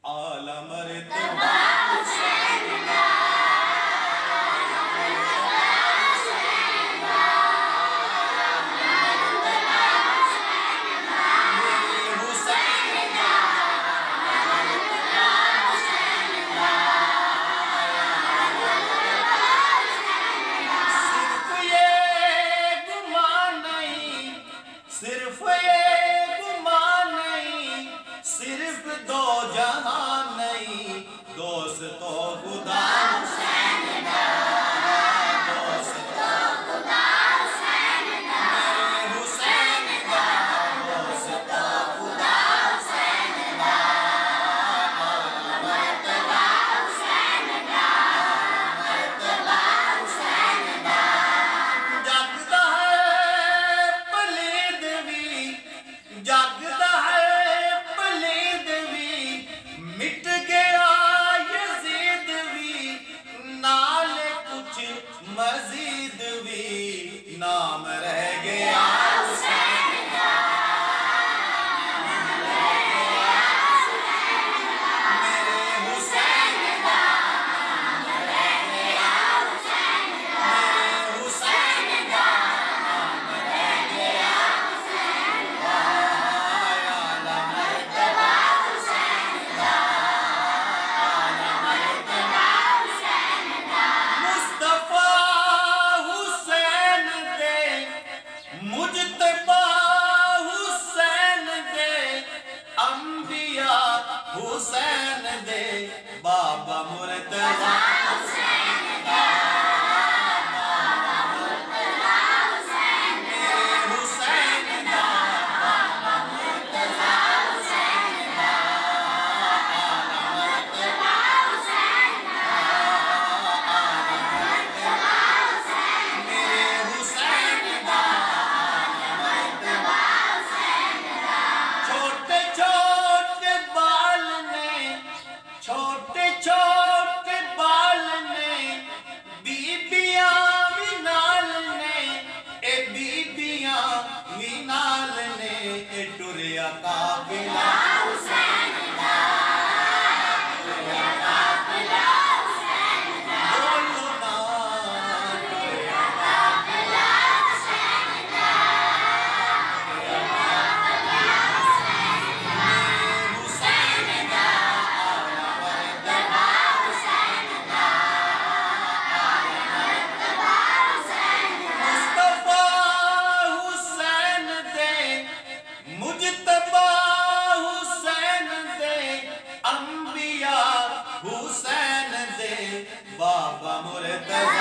आला मर्तबा सिर्फ ये गुमान नहीं, सिर्फ दो जहान नहीं, दोस्त तो खुदा हुसैन दा, दोस्त तो खुदा हुसैन दा, मेरे हुसैन दा, दोस्त तो खुदा हुसैन दा, मर्तबा हुसैन दा, मर्तबा हुसैन दा। जगदा है पलीद भी, जगदा है पलीद भी, मिट गया यजीद भी, नाल कुछ मजीद भी, नाम रह गया हुसैन दा, नाम रह गया हुसैन दा, मेरे हुसैन दा, नाम रह गया हुसैन दा, मेरे हुसैन दा, नाम रह गया हुसैन दा, आला मर्तबा हुसैन दा, आला मर्तबा हुसैन दा। मुस्तफा हुसैन दे, मुजतबा हुसैन दे, अंबिया हुसैन दे, बाबा मुर्तजा हुसैन दा, बाबा मुर्तजा हुसैन दा, मेरे हुसैन दा, बाबा मुर्तजा हुसैन दा, आला मर्तबा हुसैन दा, आला मर्तबा हुसैन, मेरे हुसैन दा, आला मर्तबा हुसैन दा। छोटे छोटे बाल ने, छोटे छोटे बाल ने, बीबियां भी नाल ने, ए बीबियां भी नाल ने, ए टुरिया काफिला हुसैन दा, टुरिया काफिला हुसैन दा, बोलो ना टुरिया काफिला हुसैन दा, टुरिया काफिला हुसैन दा, मेरे हुसैन दा, आला मर्तबा हुसैन दा, आला मर्तबा हुसैन दा। मुस्तफा हुसैन दे, मुजतबा हुसैन दे, अंबिया हुसैन दे, बाबा मुर्तजा